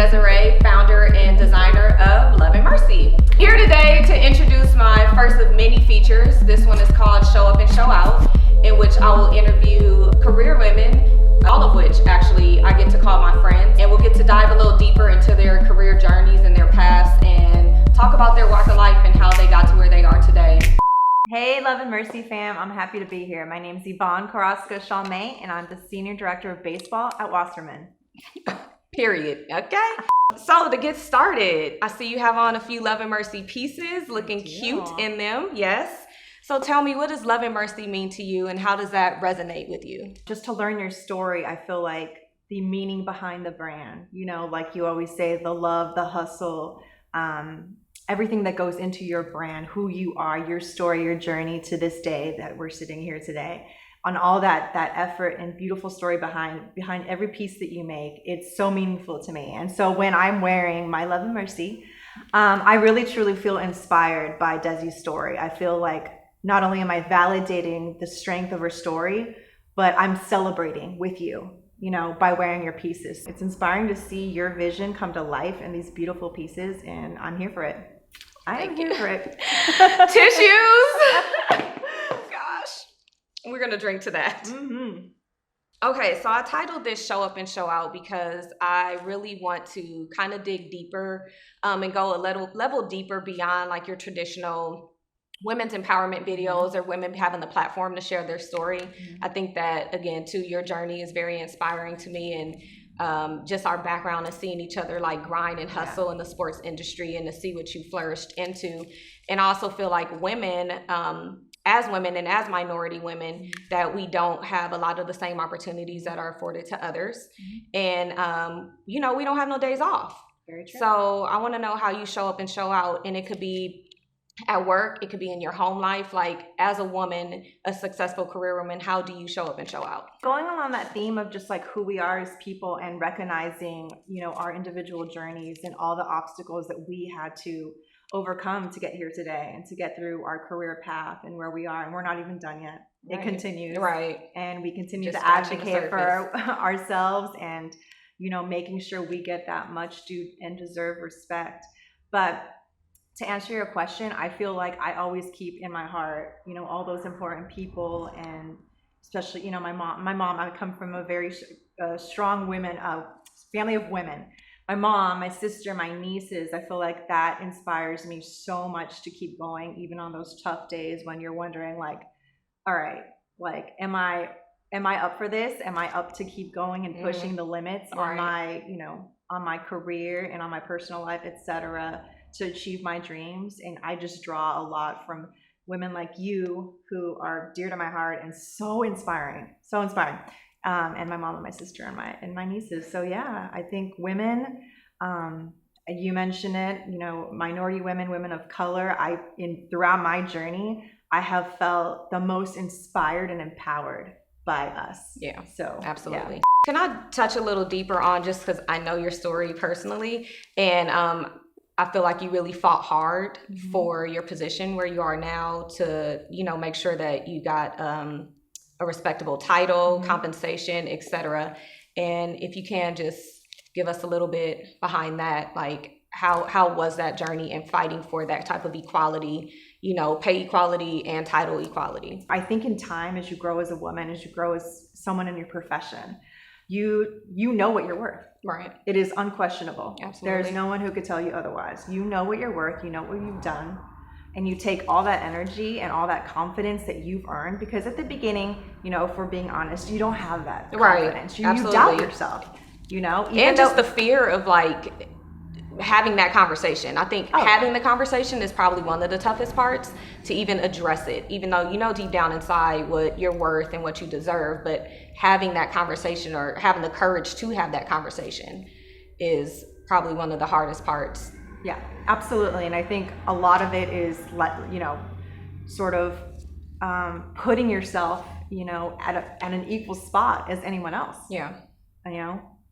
Desiree, founder and designer of Love and Mercy. Here today to introduce my first of many features. This one is called Show Up and Show Out, in which I will interview career women, all of which actually I get to call my friends, and we'll get to dive a little deeper into their career journeys and their past and talk about their walk of life and how they got to where they are today. Hey, Love and Mercy fam, I'm happy to be here. My name's Yvonne Carrasco-Chalmay, and I'm the Senior Director of Baseball at Wasserman. Period. Okay. So to get started, I see you have on a few Love and Mercy pieces, looking cute in them. Yes. So tell me, what does Love and Mercy mean to you, and how does that resonate with you? Just to learn your story, I feel like the meaning behind the brand, like you always say, the love, the hustle, everything that goes into your brand, who you are, your story, your journey to this day that we're sitting here today, on all that effort and beautiful story behind every piece that you make. It's so meaningful to me. And so when I'm wearing my Love and Mercy, I really truly feel inspired by Desi's story. I feel like not only am I validating the strength of her story, but I'm celebrating with you, by wearing your pieces. It's inspiring to see your vision come to life in these beautiful pieces, and I'm here for it. I am here for it. Tissues. Gosh, we're gonna drink to that. Mm-hmm. Okay, so I titled this Show Up and Show Out because I really want to kind of dig deeper and go a level deeper beyond like your traditional women's empowerment videos or women having the platform to share their story. Mm-hmm. I think that, again, too, your journey is very inspiring to me, and just our background and seeing each other like grind and hustle in the sports industry, and to see what you flourished into. And I also feel like women, as women and as minority women, that we don't have a lot of the same opportunities that are afforded to others. And, we don't have no days off. Very true. So I want to know how you show up and show out, and it could be at work, it could be in your home life. Like, as a woman, a successful career woman, how do you show up and show out? Going along that theme of just like who we are as people and recognizing, our individual journeys and all the obstacles that we had to overcome to get here today and to get through our career path and where we are. And we're not even done yet. Right. It continues. Right. And we continue just to advocate for ourselves and, making sure we get that much due and deserved respect. But to answer your question, I feel like I always keep in my heart, all those important people, and especially, my mom, I come from a very strong family of women. My mom, my sister, my nieces, I feel like that inspires me so much to keep going, even on those tough days when you're wondering like, all right, like, am I up for this? Am I up to keep going and pushing the limits on my, on my career and on my personal life, etc., to achieve my dreams? And I just draw a lot from women like you who are dear to my heart and so inspiring. And my mom and my sister and my nieces. So yeah, I think women, you mentioned it, minority women, women of color, throughout my journey, I have felt the most inspired and empowered by us. Yeah. So absolutely. Yeah. Can I touch a little deeper on, just because I know your story personally, and I feel like you really fought hard for your position where you are now to, make sure that you got a respectable title, compensation, etc. And if you can just give us a little bit behind that, like how was that journey in fighting for that type of equality, pay equality and title equality? I think in time, as you grow as a woman, as you grow as someone in your profession, you know what you're worth. Right. It is unquestionable. Absolutely. There's no one who could tell you otherwise. You know what you're worth, you know what you've done, and you take all that energy and all that confidence that you've earned, because at the beginning, if we're being honest, you don't have that confidence. You doubt yourself, and just the fear of like having that conversation. I think having the conversation is probably one of the toughest parts, to even address it, even though deep down inside what you're worth and what you deserve. But having that conversation, or having the courage to have that conversation, is probably one of the hardest parts. Yeah, absolutely. And I think a lot of it is sort of putting yourself at an equal spot as anyone else. Yeah.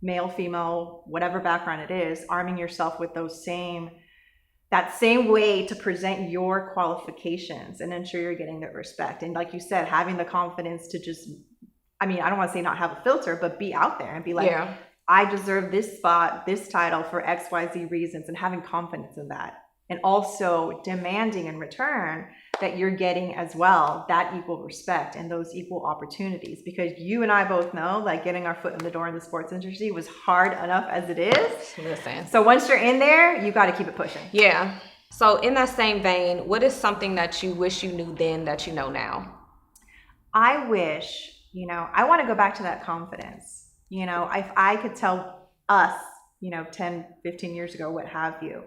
Male, female, whatever background it is, arming yourself with that same way to present your qualifications and ensure you're getting that respect. And like you said, having the confidence to just, I don't want to say not have a filter, but be out there and be like, I deserve this spot, this title for XYZ reasons, and having confidence in that. And also demanding in return that you're getting as well that equal respect and those equal opportunities. Because you and I both know, like, getting our foot in the door in the sports industry was hard enough as it is. Listen. So once you're in there, you got to keep it pushing. Yeah. So in that same vein, what is something that you wish you knew then that you know now? I wish, I want to go back to that confidence. If I could tell us, 10, 15 years ago, what have you,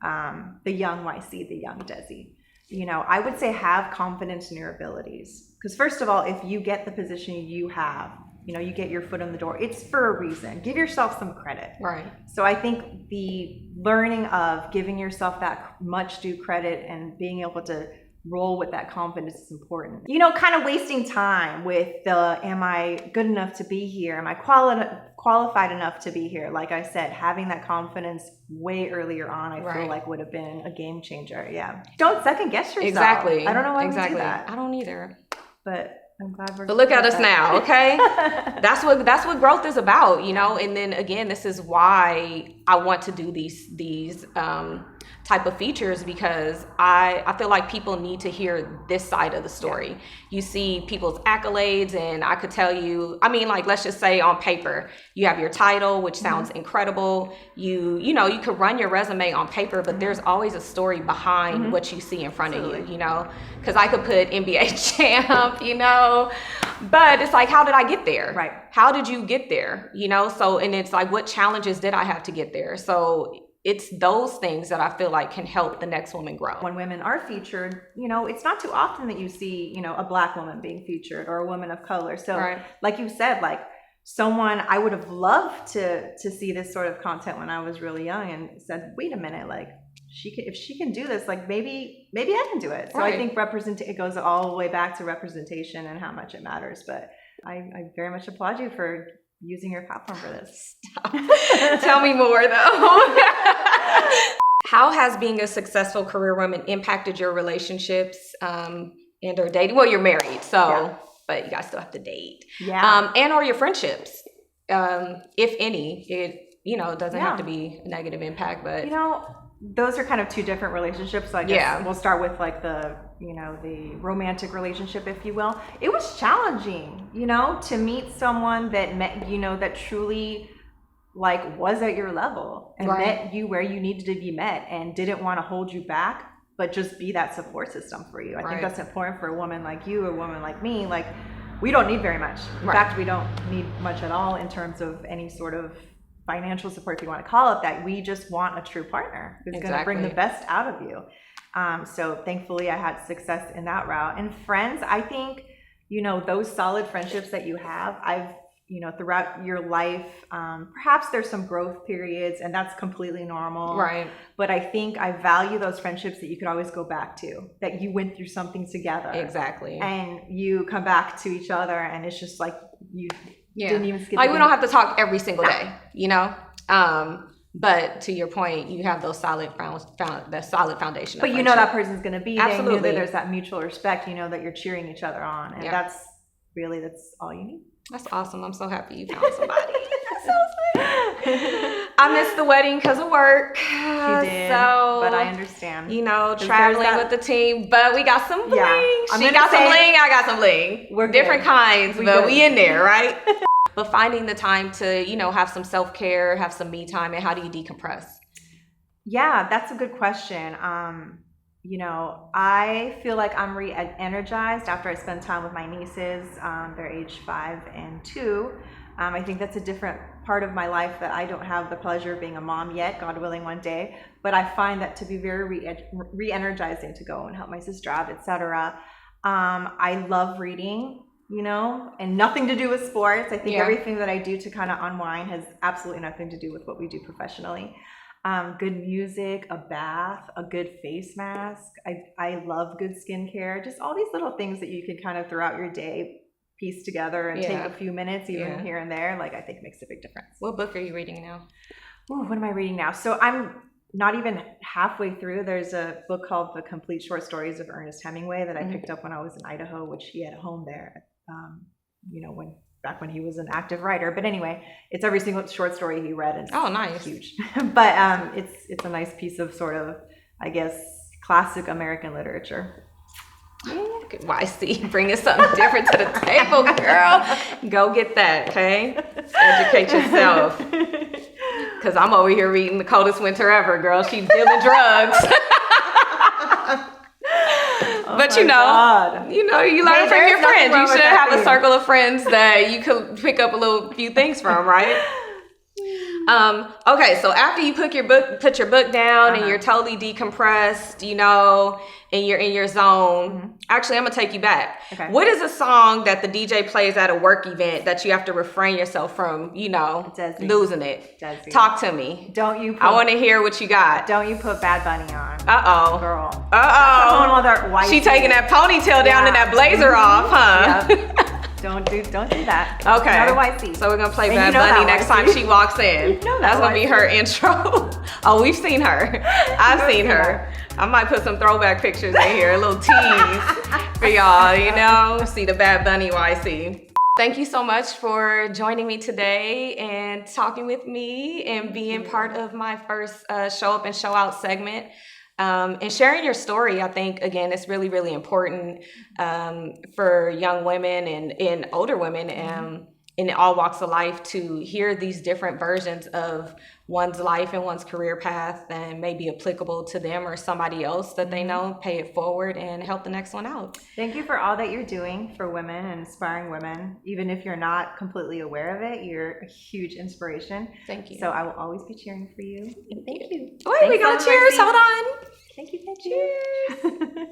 the young YC, the young Desi, I would say have confidence in your abilities. Because first of all, if you get the position you have, you get your foot in the door, it's for a reason. Give yourself some credit. Right. So I think the learning of giving yourself that much due credit and being able to roll with that confidence is important. Kind of wasting time with am I good enough to be here? Am I qualified enough to be here? Like I said, having that confidence way earlier on, I feel like would have been a game changer. Yeah. Don't second guess yourself. Exactly. I don't know why we do that. I don't either. But I'm glad But look at us now, okay? That's what growth is about, And then again, this is why I want to do these type of features, because I feel like people need to hear this side of the story. Yeah. You see people's accolades, and I could tell you, let's just say on paper, you have your title, which sounds incredible. You could run your resume on paper, but there's always a story behind what you see in front of you, because I could put NBA champ, but it's like, how did I get there? Right. How did you get there? So, and it's like, what challenges did I have to get there? So it's those things that I feel like can help the next woman grow. When women are featured, it's not too often that you see, a Black woman being featured or a woman of color. So like you said, like someone, I would have loved to see this sort of content when I was really young and said, wait a minute, like if she can do this, like maybe I can do it. So I think it goes all the way back to representation and how much it matters. But I very much applaud you for using your platform for this. Tell me more though. How has being a successful career woman impacted your relationships and or dating? Well, you're married, so but you guys still have to date. Yeah. And or your friendships, if any. It doesn't have to be a negative impact, but those are kind of two different relationships. So I guess we'll start with like the romantic relationship, if you will. It was challenging, to meet someone that met, that truly like was at your level and met you where you needed to be met and didn't want to hold you back, but just be that support system for you. I think that's important for a woman like you, a woman like me. Like, we don't need very much. In fact, we don't need much at all in terms of any sort of financial support, if you want to call it that. We just want a true partner who's going to bring the best out of you. So thankfully I had success in that route. And friends, I think, those solid friendships that you have, throughout your life, perhaps there's some growth periods, and that's completely normal. Right. But I think I value those friendships that you could always go back to, that you went through something together. Exactly. And you come back to each other, and it's just like you didn't even skip. Like, we don't have to talk every single day, But to your point, you have those solid foundation. But that person's going to be there. Absolutely. You know that there's that mutual respect. That you're cheering each other on, and that's all you need. That's awesome. I'm so happy you found somebody. I missed the wedding because of work. She did, but I understand. Traveling with the team, but we got some bling. She got some bling. I got some bling. We're different good. kinds, but we in there, right? But finding the time to, have some self-care, have some me time, and how do you decompress? Yeah, that's a good question. I feel like I'm re-energized after I spend time with my nieces. They're age 5 and 2. I think that's a different part of my life that I don't have the pleasure of being a mom yet, God willing one day. But I find that to be very re-energizing to go and help my sister out, etc. I love reading, and nothing to do with sports. I think everything that I do to kind of unwind has absolutely nothing to do with what we do professionally. Good music, a bath, a good face mask. I love good skincare. Just all these little things that you can kind of throughout your day piece together and take a few minutes even here and there. Like, I think makes a big difference. What book are you reading now? Ooh, what am I reading now? So I'm not even halfway through. There's a book called The Complete Short Stories of Ernest Hemingway that I picked up when I was in Idaho, which he had a home there. When back when he was an active writer. But anyway, it's every single short story he read. It's Oh, nice. huge. But it's a nice piece of sort of, I guess, classic American literature. Look at YC bringing something different to the table, girl. Go get that, okay? Educate yourself. Because I'm over here reading The Coldest Winter Ever, girl. She's dealing drugs. But you learn from your friends. You should have a circle of friends that you could pick up a few things from, right? Okay, so after you put your book down and you're totally decompressed, and you're in your zone. Actually, I'm gonna take you back. Okay. What is a song that the DJ plays at a work event that you have to refrain yourself from, losing it? Desi. Talk to me. I want to hear what you got. Don't you put Bad Bunny on. Uh-oh. Girl. Uh-oh. She taking that ponytail down and that blazer off, huh? Yep. Don't do that. Okay. Another YC. So we're gonna play Bad Bunny next time she walks in. That's gonna be her intro. Oh, we've seen her. I've seen her. I might put some throwback pictures in here, a little tease for y'all, see the Bad Bunny YC. Thank you so much for joining me today and talking with me and being part of my first Show Up and Show Out segment. And sharing your story, I think, again, it's really, really important for young women and older women in all walks of life to hear these different versions of one's life and one's career path and may be applicable to them or somebody else that they know, pay it forward and help the next one out. Thank you for all that you're doing for women and inspiring women. Even if you're not completely aware of it, you're a huge inspiration. Thank you. So I will always be cheering for you. Thank you. Wait, we got cheers. Hold on. Thank you. Cheers.